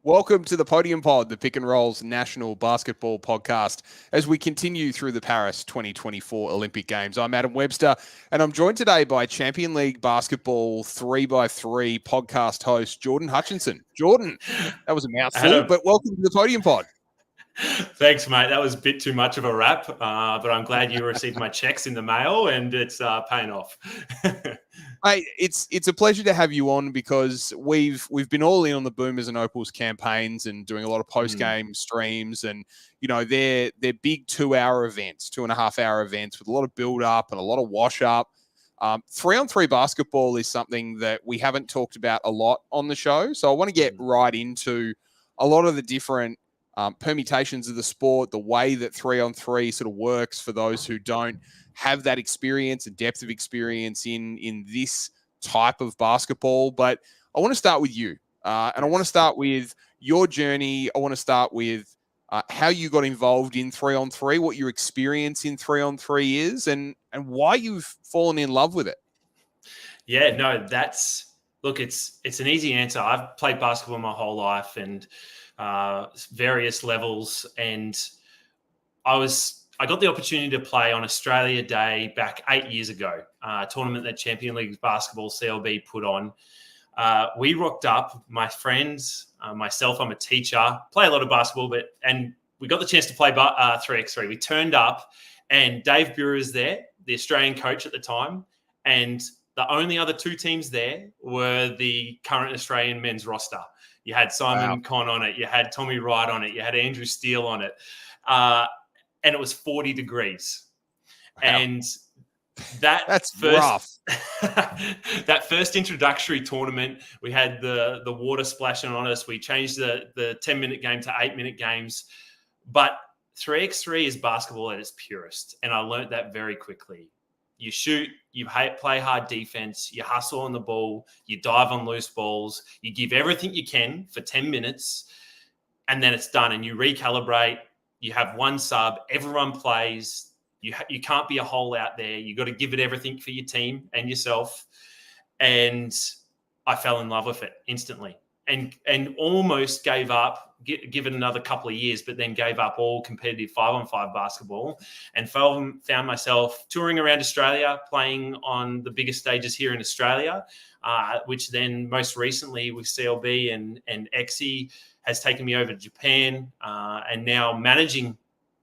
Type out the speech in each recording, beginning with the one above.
Welcome to the Podium Pod, the Pick and Rolls National Basketball Podcast, as we continue through the Paris 2024 Olympic Games. I'm Adam Webster, and I'm joined today by Champion League Basketball 3x3 podcast host, Jordan Hutchinson. Jordan, that was a mouthful, Adam, but welcome to the Podium Pod. Thanks, mate. That was a bit too much of a rap, but I'm glad you received my checks in the mail, and it's paying off. Hey, it's a pleasure to have you on because we've been all in on the Boomers and Opals campaigns and doing a lot of post-game streams, and they're big 2-hour events, 2.5-hour events with a lot of build-up and a lot of wash-up. 3-on-3 basketball is something that we haven't talked about a lot on the show, so I want to get right into a lot of the different permutations of the sport, the way that 3-on-3 sort of works for those who don't have that experience and depth of experience in this type of basketball. But I want to start with you. And I want to start with your journey. I want to start with how you got involved in 3-on-3, what your experience in 3-on-3 is, and why you've fallen in love with it. Yeah, no, it's an easy answer. I've played basketball my whole life and various levels, and I got the opportunity to play on Australia Day back 8 years ago, a tournament that Champion League Basketball CLB put on. We rocked up, my friends, myself, I'm a teacher, play a lot of basketball, and we got the chance to play 3x3. We turned up, and Dave Buer is there, the Australian coach at the time, and the only other two teams there were the current Australian men's roster. You had Simon Conn on it, you had Tommy Wright on it, you had Andrew Steele on it. And it was 40 degrees. Wow. And that's rough. That first introductory tournament, we had the water splashing on us. We changed the 10-minute game to 8-minute games. But 3x3 is basketball at its purest. And I learned that very quickly. You shoot, you play hard defense, you hustle on the ball, you dive on loose balls, you give everything you can for 10 minutes, and then it's done. And you recalibrate. You have one sub, everyone plays. You can't be a hole out there. You got to give it everything for your team and yourself. And I fell in love with it instantly, and almost gave up, give it another couple of years, but then gave up all competitive 5-on-5 basketball and found myself touring around Australia, playing on the biggest stages here in Australia, which then most recently with CLB and XE has taken me over to Japan, and now managing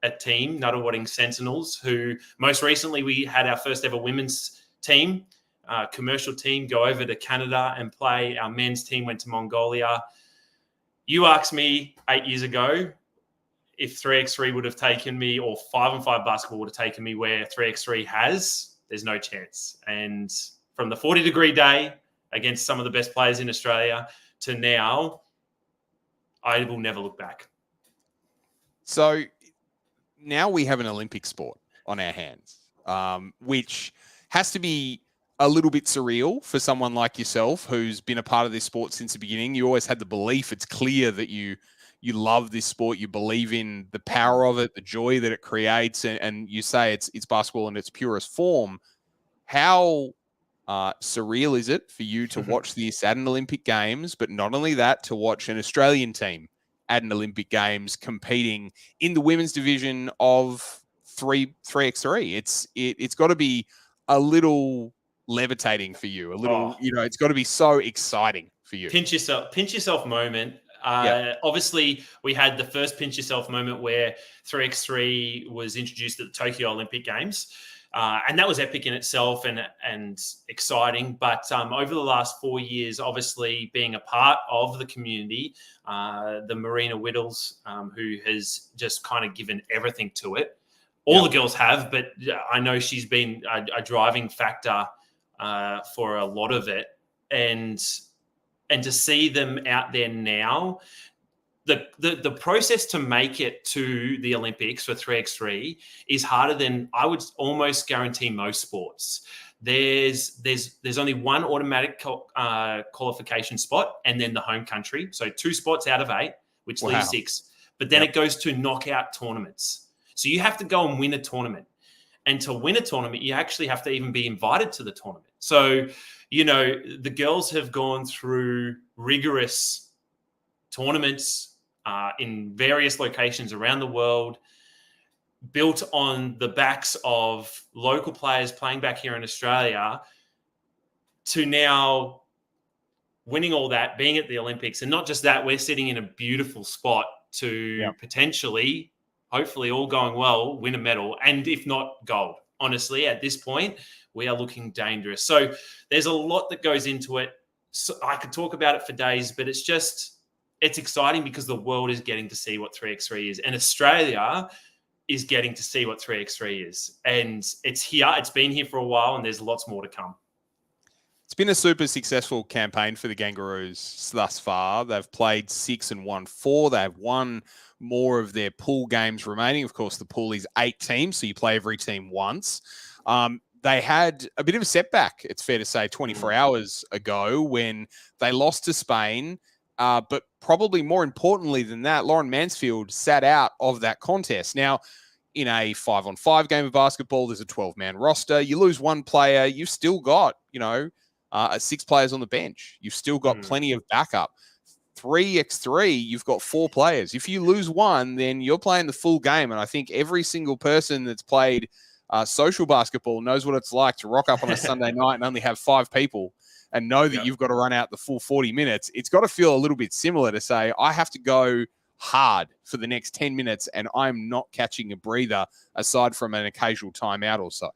a team, Nuttawatting Sentinels, who most recently we had our first ever women's team, commercial team, go over to Canada and play. Our men's team went to Mongolia. You asked me 8 years ago if 3x3 would have taken me, or 5-on-5 basketball would have taken me where 3x3 has. There's no chance. And from the 40-degree day against some of the best players in Australia to now, I will never look back. So now we have an Olympic sport on our hands, which has to be a little bit surreal for someone like yourself who's been a part of this sport since the beginning. You always had the belief, it's clear that you love this sport, you believe in the power of it, the joy that it creates, and you say it's basketball in its purest form. How surreal is it for you to watch this at an Olympic Games, but not only that, to watch an Australian team at an Olympic Games competing in the women's division of 3x3? It's got to be a little levitating for you, a little, it's got to be so exciting for you. Pinch yourself moment. Obviously, we had the first pinch yourself moment where 3x3 was introduced at the Tokyo Olympic Games. And that was epic in itself and exciting. But over the last 4 years, obviously being a part of the community, the Marina Whittles, who has just kind of given everything to it. All the girls have, but I know she's been a driving factor for a lot of it. And to see them out there now, the process to make it to the Olympics for 3x3 is harder than I would almost guarantee most sports. There's only one automatic qualification spot, and then the home country. So 2 spots out of 8, which leaves 6. But then it goes to knockout tournaments. So you have to go and win a tournament. And to win a tournament, you actually have to even be invited to the tournament. So, the girls have gone through rigorous tournaments in various locations around the world, built on the backs of local players playing back here in Australia, to now winning all that, being at the Olympics. And not just that, we're sitting in a beautiful spot to potentially, hopefully all going well, win a medal, and if not, gold. Honestly, at this point, we are looking dangerous. So there's a lot that goes into it. So I could talk about it for days, but it's exciting because the world is getting to see what 3x3 is. And Australia is getting to see what 3x3 is. And it's here. It's been here for a while, and there's lots more to come. It's been a super successful campaign for the Gangurrus thus far. They've played 6 and won 4. They've won more of their pool games remaining. Of course, the pool is 8 teams, so you play every team once. They had a bit of a setback, it's fair to say, 24 hours ago when they lost to Spain. But probably more importantly than that, Lauren Mansfield sat out of that contest. Now, in a 5-on-5 game of basketball, there's a 12-man roster. You lose one player, you've still got, 6 players on the bench. You've still got plenty of backup. 3x3, you've got 4 players. If you lose one, then you're playing the full game. And I think every single person that's played social basketball knows what it's like to rock up on a Sunday night and only have 5 people and know that you've got to run out the full 40 minutes. It's got to feel a little bit similar to say, I have to go hard for the next 10 minutes and I'm not catching a breather aside from an occasional timeout or so.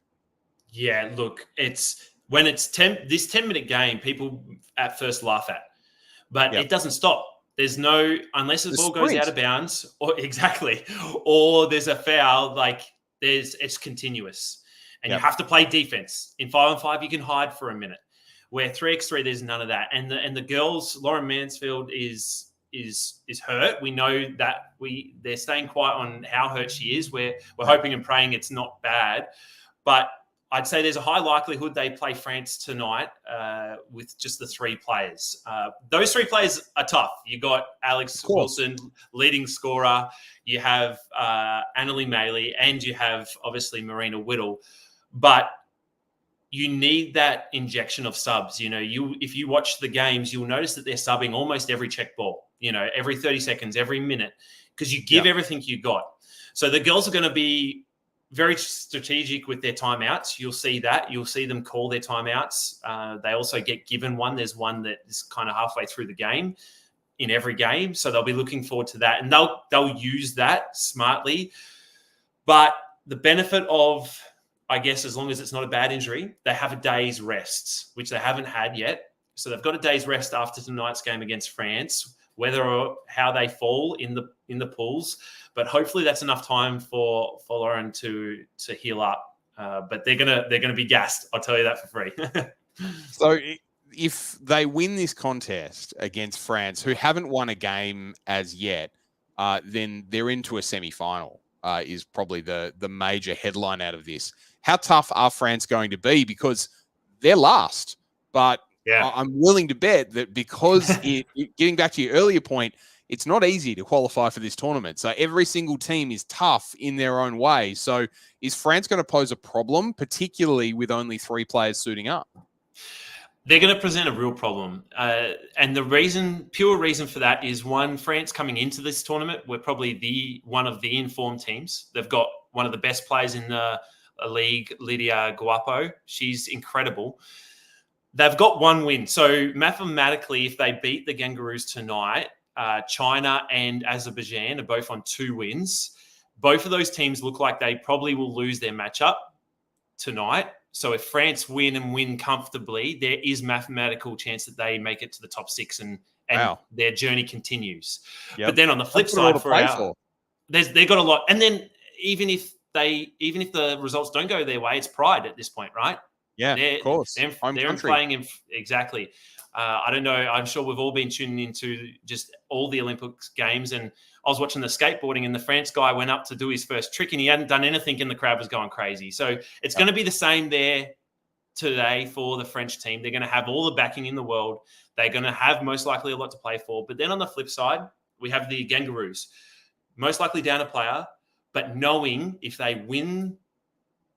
Yeah, look, it's when it's this 10-minute game, people at first laugh at, but it doesn't stop. There's no, unless the ball goes out of bounds, or or there's a foul, it's continuous. And you have to play defense. In 5-on-5, you can hide for a minute. Where 3x3, there's none of that. And the girls, Lauren Mansfield is hurt. We know that they're staying quiet on how hurt she is. We're hoping and praying it's not bad. But I'd say there's a high likelihood they play France tonight with just the 3 players. Those 3 players are tough. You got Alex Wilson, leading scorer. You have Annalie Maley, and you have obviously Marina Whittle. But you need that injection of subs. If you watch the games, you'll notice that they're subbing almost every check ball. Every 30 seconds, every minute, because you give everything you got. So the girls are going to be very strategic with their timeouts. You'll see that. You'll see them call their timeouts. They also get given one. There's one that is kind of halfway through the game in every game. So they'll be looking forward to that. And they'll use that smartly. But the benefit of, I guess, as long as it's not a bad injury, they have a day's rest, which they haven't had yet. So they've got a day's rest after tonight's game against France, whether or how they fall in the pools. But hopefully that's enough time for Lauren to heal up. But they're gonna be gassed. I'll tell you that for free. So if they win this contest against France, who haven't won a game as yet, then they're into a semi-final. Is probably the major headline out of this. How tough are France going to be? Because they're last, but I'm willing to bet that because getting back to your earlier point, it's not easy to qualify for this tournament. So every single team is tough in their own way. So is France going to pose a problem, particularly with only 3 players suiting up? They're going to present a real problem. And the pure reason for that is, one, France coming into this tournament, we're probably one of the informed teams. They've got one of the best players in the league, Lydia Guapo. She's incredible. They've got 1 win. So mathematically, if they beat the Gangurrus tonight, China and Azerbaijan are both on 2 wins. Both of those teams look like they probably will lose their matchup tonight. So if France win comfortably, there is mathematical chance that they make it to the top 6 and their journey continues. Yep. But then on the flip side, they've got a lot. And then even if the results don't go their way, it's pride at this point, right? Yeah, of course. They're playing in exactly. I don't know. I'm sure we've all been tuning into just all the Olympics games, and I was watching the skateboarding, and the France guy went up to do his first trick, and he hadn't done anything, and the crowd was going crazy. So it's going to be the same there today for the French team. They're going to have all the backing in the world. They're going to have most likely a lot to play for. But then on the flip side, we have the Gangurrus, most likely down a player, but knowing if they win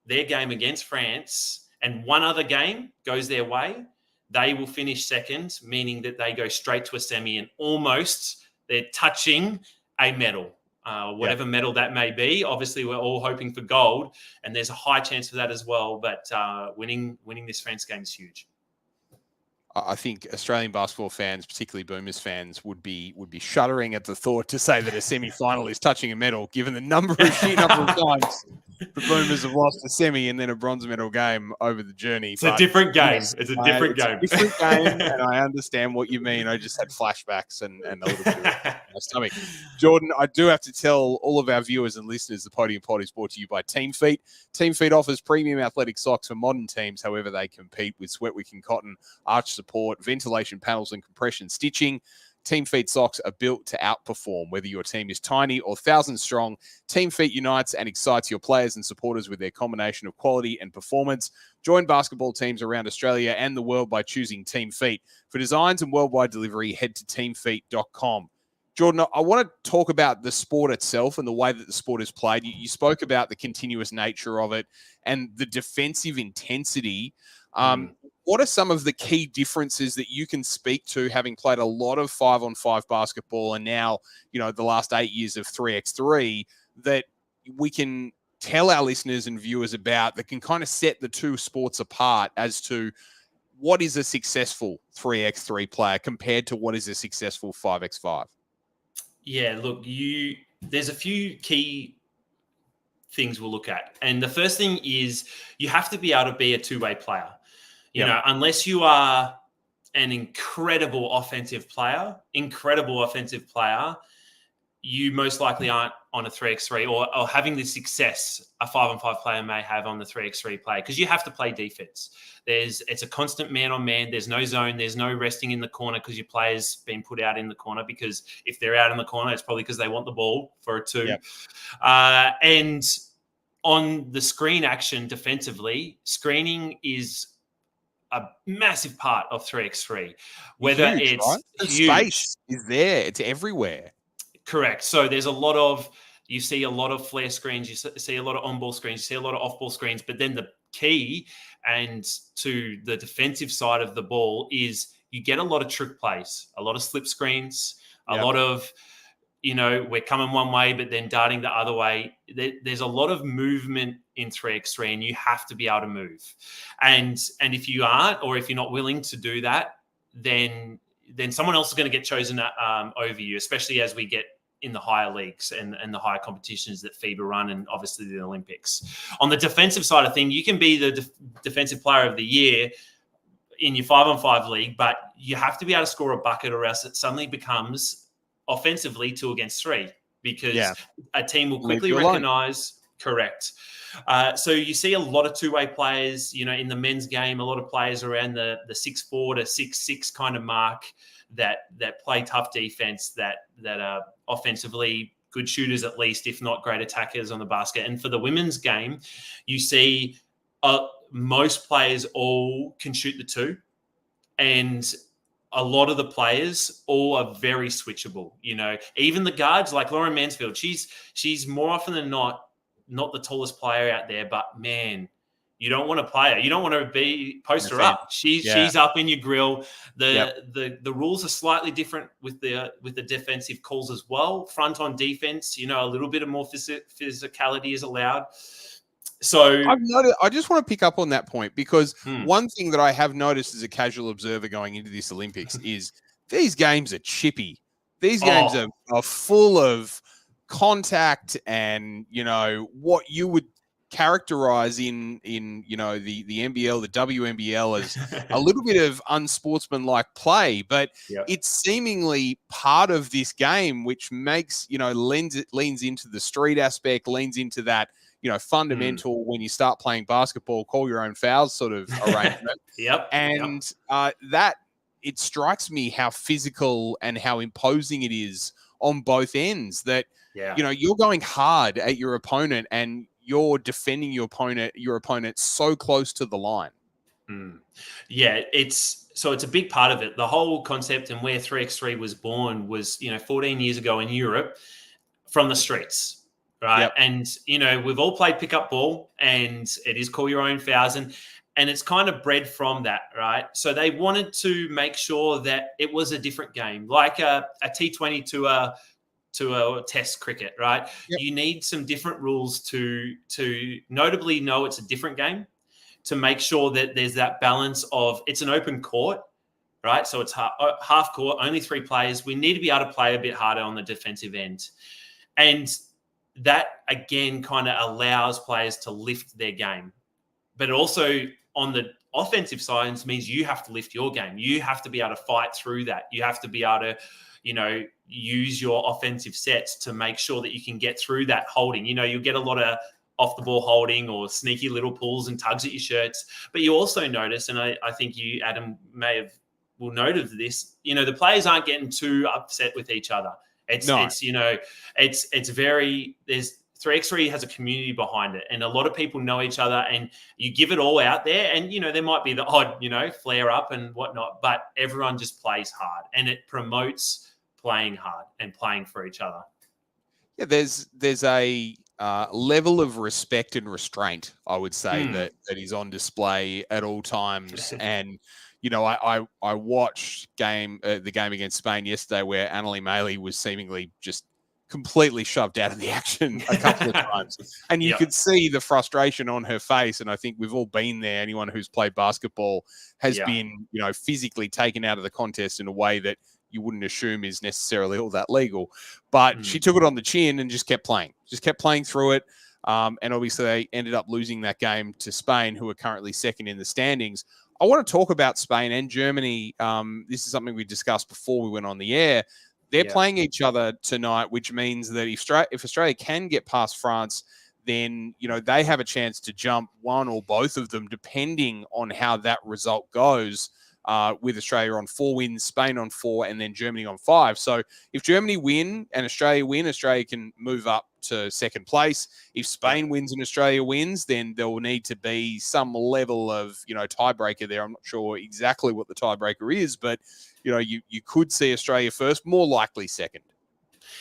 their game against France and one other game goes their way, they will finish second, meaning that they go straight to a semi and almost They're touching a medal, whatever medal that may be. Obviously, we're all hoping for gold, and there's a high chance for that as well. But winning this France game is huge. I think Australian basketball fans, particularly Boomers fans, would be shuddering at the thought to say that a semi-final is touching a medal, given the sheer number of times the Boomers have lost a semi and then a bronze medal game over the journey. It's a different game. Yes, it's a different game. A different game, and I understand what you mean. I just had flashbacks and a little bit of my stomach. Jordan, I do have to tell all of our viewers and listeners the Podium Pod is brought to you by Team Feet. Team Feet offers premium athletic socks for modern teams, however they compete, with sweat wicking cotton, arch support, ventilation panels, and compression stitching. Team Feet socks are built to outperform. Whether your team is tiny or 1,000 strong, Team Feet unites and excites your players and supporters with their combination of quality and performance. Join basketball teams around Australia and the world by choosing Team Feet. For designs and worldwide delivery, head to teamfeet.com. Jordan, I want to talk about the sport itself and the way that the sport is played. You spoke about the continuous nature of it and the defensive intensity. What are some of the key differences that you can speak to, having played a lot of 5-on-5 basketball and now, the last 8 years of 3x3, that we can tell our listeners and viewers about, that can kind of set the two sports apart as to what is a successful 3x3 player compared to what is a successful 5x5? Yeah, look, there's a few key things we'll look at. And the first thing is you have to be able to be a two-way player. You know, unless you are an incredible offensive player, you most likely aren't on a 3x3 or having the success a 5-on-5 player may have on the 3x3 player, because you have to play defense. It's a constant man-on-man. There's no zone. There's no resting in the corner because your player's been put out in the corner, because if they're out in the corner, it's probably because they want the ball for a two. And on the screen action defensively, screening is a massive part of 3x3. Whether huge, it's right? The space is there, it's everywhere. Correct. So there's you see a lot of flare screens, you see a lot of on-ball screens, you see a lot of off-ball screens, but then the key and to the defensive side of the ball is you get a lot of trick plays, a lot of slip screens, a lot of, we're coming one way, but then darting the other way. There's a lot of movement in 3x3, and you have to be able to move. And if you aren't, or if you're not willing to do that, then someone else is going to get chosen over you, especially as we get in the higher leagues and the higher competitions that FIBA run, and obviously the Olympics. On the defensive side of things, you can be the defensive player of the year in your 5-on-5 league, but you have to be able to score a bucket, or else it suddenly becomes offensively 2 against 3, because a team will quickly recognize. Correct. So you see a lot of two-way players, in the men's game, a lot of players around the 6'4" to 6'6" kind of mark that play tough defense, that are offensively good shooters, at least, if not great attackers on the basket. And for the women's game, you see most players all can shoot the two, and a lot of the players all are very switchable. Even the guards, like Lauren Mansfield, she's more often than not the tallest player out there, but man, you don't want to play her. You don't want to post her up. She's up in your grill. The rules are slightly different with the defensive calls as well. Front on defense, a little bit of more physicality is allowed. So I just want to pick up on that point, because one thing that I have noticed as a casual observer going into this Olympics is these games are chippy. These games are full of contact and, what you would characterize in the NBL, the WNBL, as a little bit of unsportsmanlike play, but it's seemingly part of this game, which makes, leans into the street aspect, leans into that, fundamental when you start playing basketball, call your own fouls sort of arrangement. That it strikes me how physical and how imposing it is on both ends, that, you're going hard at your opponent and you're defending your opponent so close to the line. Yeah, it's a big part of it. The whole concept and where 3x3 was born was, 14 years ago in Europe, from the streets. Right. And, we've all played pickup ball, and it is call your own fouls. And it's kind of bred from that, right? So they wanted to make sure that it was a different game, like a T20 to a test cricket, right? Yep. You need some different rules to notably know it's a different game, to make sure that there's that balance of it's an open court, right? So it's half court, only 3 players. We need to be able to play a bit harder on the defensive end. And that, again, kind of allows players to lift their game. But also on the offensive side means you have to lift your game. You have to be able to fight through that. You have to be able to, use your offensive sets to make sure that you can get through that holding. You'll get a lot of off the ball holding or sneaky little pulls and tugs at your shirts. But you also notice, and I think you, Adam, will note of this, the players aren't getting too upset with each other. It's 3x3 has a community behind it, and a lot of people know each other, and you give it all out there, and there might be the odd flare up and whatnot, but everyone just plays hard, and it promotes playing hard and playing for each other. Yeah, there's a level of respect and restraint, I would say, that is on display at all times. And I watched the game against Spain yesterday, where Anneli Maley was seemingly just completely shoved out of the action a couple of times, and you could see the frustration on her face. And I think we've all been there. Anyone who's played basketball has been, physically taken out of the contest in a way that you wouldn't assume is necessarily all that legal. But she took it on the chin and just kept playing through it. And obviously they ended up losing that game to Spain, who are currently second in the standings. I want to talk about Spain and Germany. This is something we discussed before we went on the air. They're playing each other tonight, which means that if Australia can get past France, then, they have a chance to jump one or both of them, depending on how that result goes, with Australia on 4 wins, Spain on 4, and then Germany on 5. So if Germany win and Australia win, Australia can move up to second place. If Spain wins and Australia wins, then there will need to be some level of, tiebreaker there. I'm not sure exactly what the tiebreaker is, but, you could see Australia first, more likely second.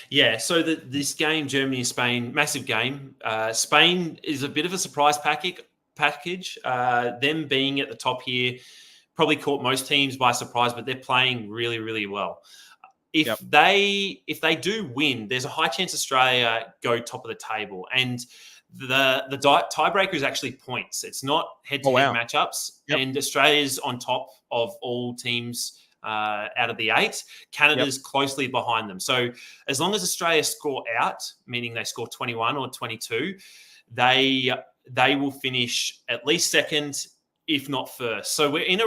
Yeah, so this game, Germany and Spain, massive game. Spain is a bit of a surprise package. Them being at the top here probably caught most teams by surprise, but they're playing really, really well. If they do win, there's a high chance Australia go top of the table, and the tiebreaker is actually points. It's not head-to-head matchups, and Australia's on top of all teams out of the 8. Canada's closely behind them. So as long as Australia score out, meaning they score 21 or 22, they will finish at least second, if not first. So we're in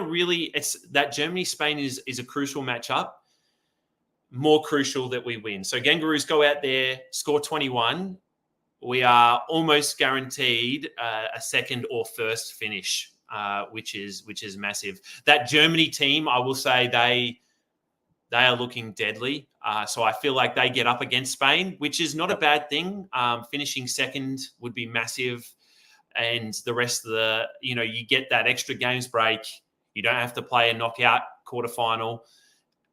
that Germany-Spain is a crucial matchup, more crucial that we win. So Gangurrus go out there, score 21. We are almost guaranteed a second or first finish, which is massive. That Germany team, I will say, they are looking deadly. So I feel like they get up against Spain, which is not a bad thing. Finishing second would be massive. And the rest of you get that extra games break. You don't have to play a knockout quarterfinal,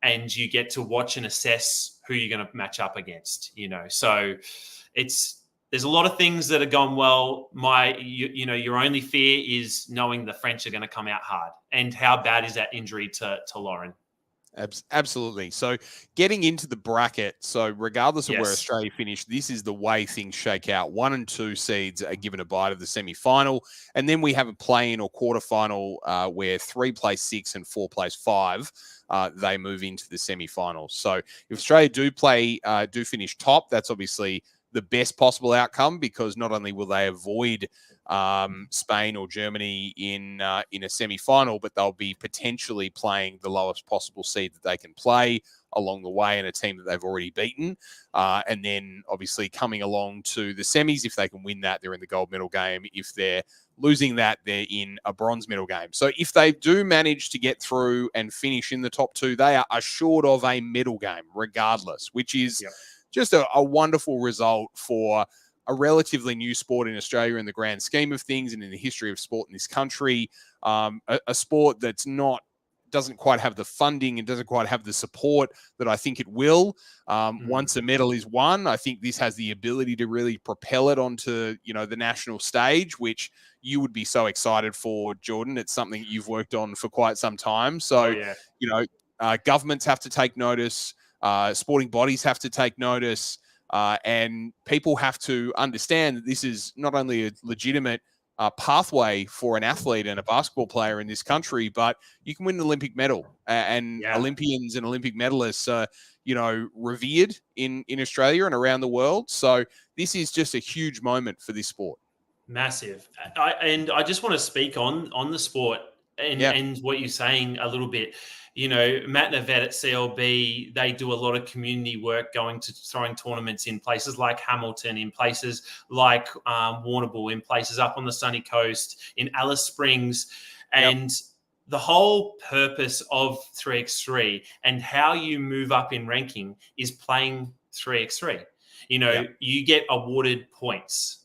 and you get to watch and assess who you're going to match up against. So there's a lot of things that are gone well. Your only fear is knowing the French are going to come out hard, and how bad is that injury to Lauren? Absolutely. So getting into the bracket, so regardless of where Australia finished, this is the way things shake out. 1 and 2 seeds are given a bye to the semi-final, and then we have a play-in or quarterfinal where 3 plays 6 and 4 plays 5. They move into the semi-finals. So if Australia do finish top, that's obviously the best possible outcome, because not only will they avoid Spain or Germany in a semi-final, but they'll be potentially playing the lowest possible seed that they can play along the way, and a team that they've already beaten. And then obviously coming along to the semis, if they can win that, they're in the gold medal game. If they're losing that, they're in a bronze medal game. So if they do manage to get through and finish in the top 2, they are assured of a medal game regardless, which is just a wonderful result for a relatively new sport in Australia in the grand scheme of things, and in the history of sport in this country. A sport that's not doesn't quite have the funding and doesn't quite have the support that I think it will. Once a medal is won, I think this has the ability to really propel it onto, the national stage, which you would be so excited for, Jordan. It's something you've worked on for quite some time. So, governments have to take notice, sporting bodies have to take notice, and people have to understand that this is not only a legitimate pathway for an athlete and a basketball player in this country, but you can win an Olympic medal, and Olympians and Olympic medalists are, revered in Australia and around the world. So this is just a huge moment for this sport. Massive. I just want to speak on the sport and what you're saying a little bit. Matt and Yvette at CLB, they do a lot of community work, throwing tournaments in places like Hamilton, in places like Warrnambool, in places up on the sunny coast, in Alice Springs. And the whole purpose of 3x3 and how you move up in ranking is playing 3x3. You get awarded points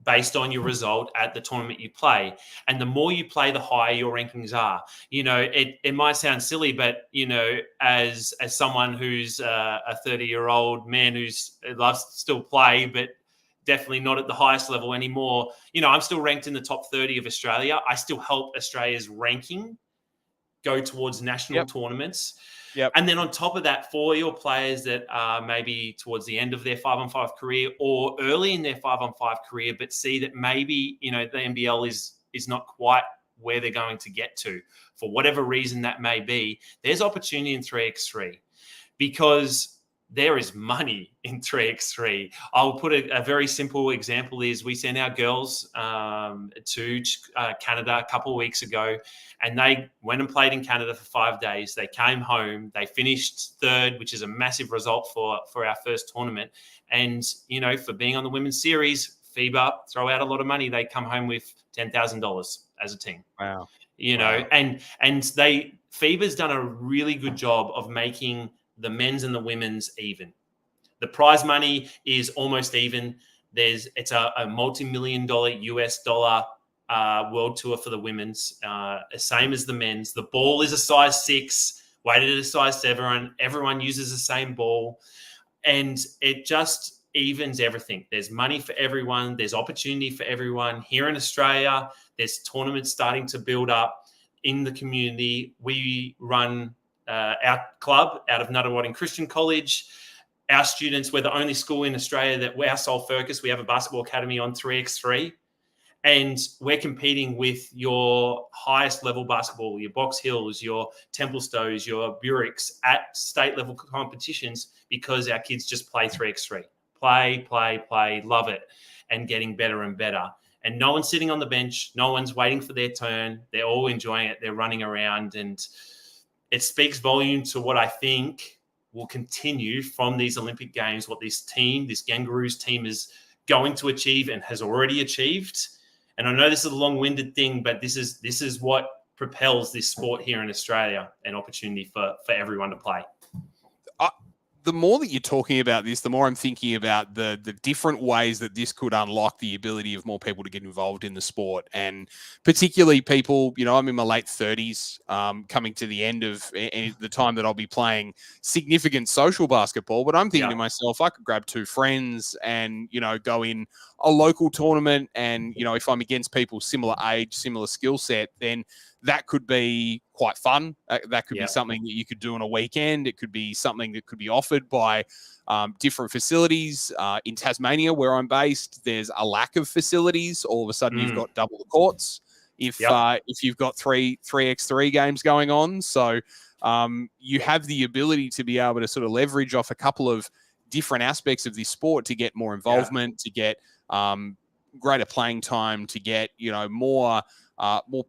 based on your result at the tournament you play. And the more you play, the higher your rankings are. It might sound silly, but, as someone who's a 30-year-old man who's loves to still play, but definitely not at the highest level anymore, I'm still ranked in the top 30 of Australia. I still help Australia's ranking go towards national tournaments. And then on top of that, for your players that are maybe towards the end of their 5-on-5 career or early in their 5-on-5 career, but see that maybe, the NBL is not quite where they're going to get to, for whatever reason that may be, there's opportunity in 3x3 because there is money in 3x3. I'll put a very simple example is we sent our girls to Canada a couple of weeks ago, and they went and played in Canada for 5 days. They came home. They finished third, which is a massive result for our first tournament. And, for being on the women's series, FIBA throw out a lot of money. They come home with $10,000 as a team. Wow. And FIBA's done a really good job of making the men's and the women's even. The prize money is almost even. It's a multi-million-dollar US dollar world tour for the women's, same as the men's. The ball is a size 6, weighted at a size 7. Everyone uses the same ball, and it just evens everything. There's money for everyone. There's opportunity for everyone. Here in Australia, there's tournaments starting to build up in the community. We run our club out of Nuttawading Christian College. Our students, we're the only school in Australia that we're our sole focus. We have a basketball academy on 3x3. And we're competing with your highest level basketball, your Box Hills, your Templestows, your Buricks at state level competitions because our kids just play 3x3. Play, love it, and getting better and better. And no one's sitting on the bench. No one's waiting for their turn. They're all enjoying it. They're running around. And it speaks volume to what I think will continue from these Olympic Games, what this Gangurrus team is going to achieve and has already achieved. And I know this is a long-winded thing, but this is what propels this sport here in Australia, an opportunity for everyone to play. The more that you're talking about this, the more I'm thinking about the different ways that this could unlock the ability of more people to get involved in the sport. And particularly people, I'm in my late 30s, coming to the end of the time that I'll be playing significant social basketball. But I'm thinking to myself, I could grab 2 friends and, go in a local tournament. And, if I'm against people similar age, similar skill set, then that could be quite fun. That could be something that you could do on a weekend. It could be something that could be offered by different facilities. In Tasmania, where I'm based, there's a lack of facilities. All of a sudden, you've got double the courts if you've got 3x3 games going on. So you have the ability to be able to sort of leverage off a couple of different aspects of this sport to get more involvement, to get greater playing time, to get more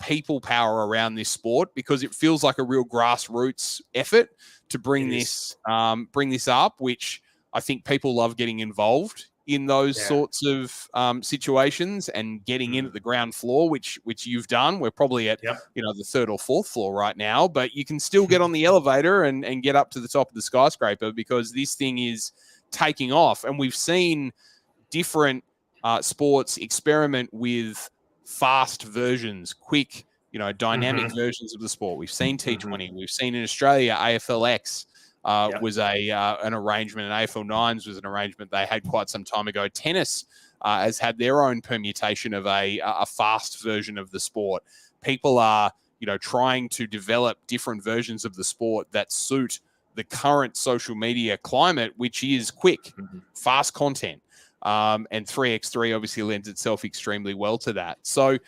people power around this sport, because it feels like a real grassroots effort to bring this up, which I think people love getting involved in those sorts of situations and getting in at the ground floor, which you've done. We're probably at the 3rd or 4th floor right now, but you can still get on the elevator and get up to the top of the skyscraper, because this thing is taking off. And we've seen different sports experiment with fast versions, quick dynamic versions of the sport. We've seen T20. We've seen in Australia, AFLX was an arrangement, and AFL Nines was an arrangement they had quite some time ago. Tennis has had their own permutation of a fast version of the sport. People are, trying to develop different versions of the sport that suit the current social media climate, which is quick, fast content. And 3x3 obviously lends itself extremely well to that. So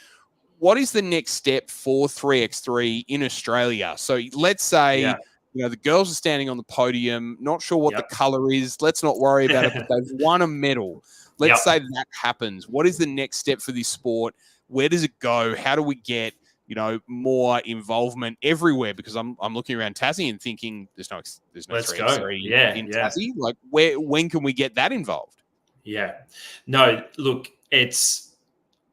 what is the next step for 3x3 in Australia? So let's say, the girls are standing on the podium, not sure what the color is. Let's not worry about it, but they've won a medal. Let's say that happens. What is the next step for this sport? Where does it go? How do we get, more involvement everywhere? Because I'm looking around Tassie and thinking there's no Let's 3x3 in Tassie. Like, when can we get that involved? Yeah. No, look, it's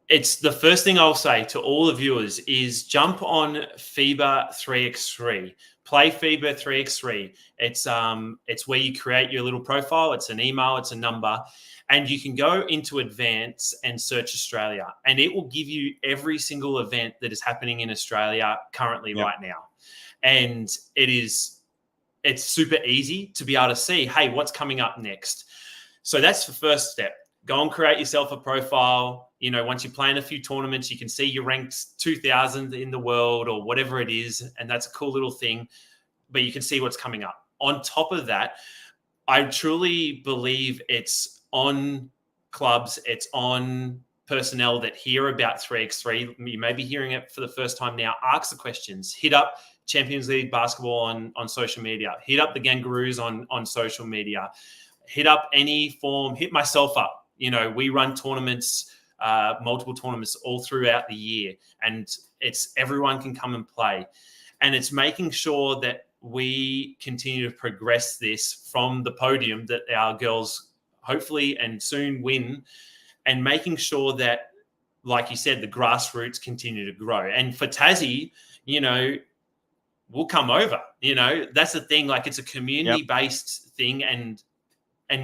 the first thing I'll say to all the viewers is jump on FIBA 3x3. Play FIBA 3x3. It's where you create your little profile. It's an email. It's a number. And you can go into Advance and search Australia. And it will give you every single event that is happening in Australia currently right now. And it's super easy to be able to see, hey, what's coming up next? So that's the first step. Go and create yourself a profile. Once you play in a few tournaments, you can see you're ranked 2,000 in the world or whatever it is. And that's a cool little thing, but you can see what's coming up. On top of that, I truly believe it's on clubs, it's on personnel that hear about 3x3. You may be hearing it for the first time now. Ask the questions. Hit up Champions League basketball on social media. Hit up the Gangurrus on social media. Hit up any form. Hit myself up. We run tournaments, multiple tournaments all throughout the year, and it's everyone can come and play. And it's making sure that we continue to progress this from the podium that our girls hopefully and soon win, and making sure that, like you said, the grassroots continue to grow. And for Tassie, we'll come over. That's the thing. Like, it's a community-based thing, and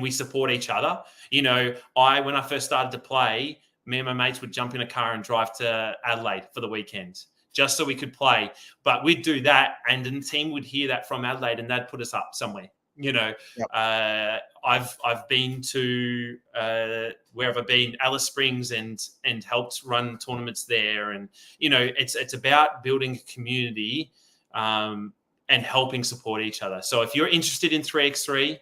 we support each other. When I first started to play, me and my mates would jump in a car and drive to Adelaide for the weekend just so we could play. But we'd do that, and the team would hear that from Adelaide, and they'd put us up somewhere. I've been to where have I been? Alice Springs and helped run tournaments there, and it's about building a community and helping support each other. So if you're interested in 3x3,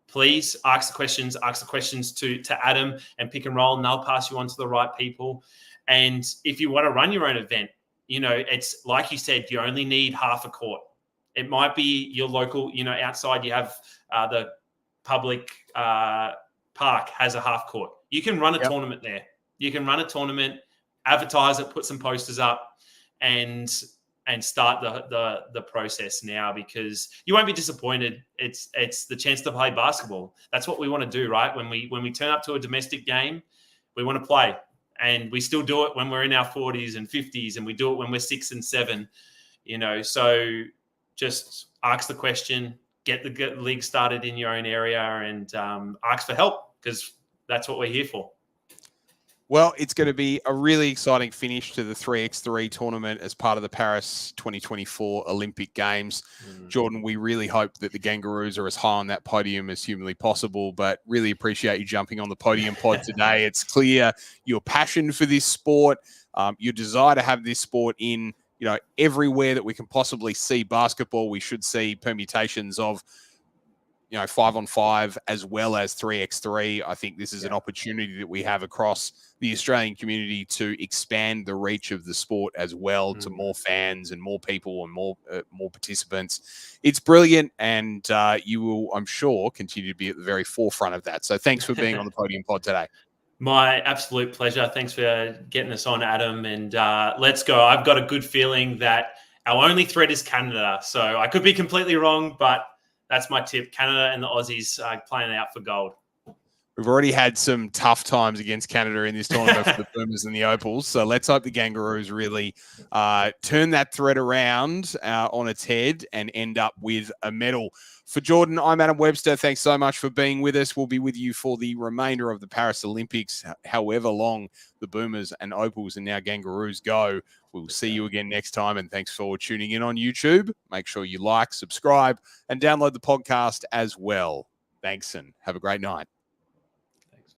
please ask the questions to Adam and Pick and Roll, and they'll pass you on to the right people. And if you want to run your own event, it's like you said, you only need half a court. It might be your local, outside you have the public park has a half court. You can run a tournament there. You can run a tournament, advertise it, put some posters up, and start the process now, because you won't be disappointed. It's the chance to play basketball. That's what we want to do, right? When we turn up to a domestic game, we want to play, and we still do it when we're in our 40s and 50s, and we do it when we're 6 and 7. So just ask the question, get the league started in your own area, and ask for help, because that's what we're here for. Well, it's going to be a really exciting finish to the 3x3 tournament as part of the Paris 2024 Olympic Games. Jordan, we really hope that the Gangurrus are as high on that podium as humanly possible, but really appreciate you jumping on the Podium pod today. It's clear your passion for this sport, your desire to have this sport in, everywhere that we can possibly see basketball. We should see permutations of 5-on-5 as well as 3x3. I think this is an opportunity that we have across the Australian community to expand the reach of the sport as well to more fans and more people and more participants. It's brilliant, and you will, I'm sure, continue to be at the very forefront of that. So thanks for being on the Podium pod today. My absolute pleasure. Thanks for getting us on, Adam. And let's go. I've got a good feeling that our only threat is Canada. So I could be completely wrong, but that's my tip. Canada and the Aussies playing out for gold. We've already had some tough times against Canada in this tournament for the Boomers and the Opals. So let's hope the Gangurrus really turn that thread around on its head and end up with a medal. For Jordan, I'm Adam Webster. Thanks so much for being with us. We'll be with you for the remainder of the Paris Olympics, however long the Boomers and Opals and now Gangurrus go. We'll see you again next time. And thanks for tuning in on YouTube. Make sure you like, subscribe, and download the podcast as well. Thanks, and have a great night.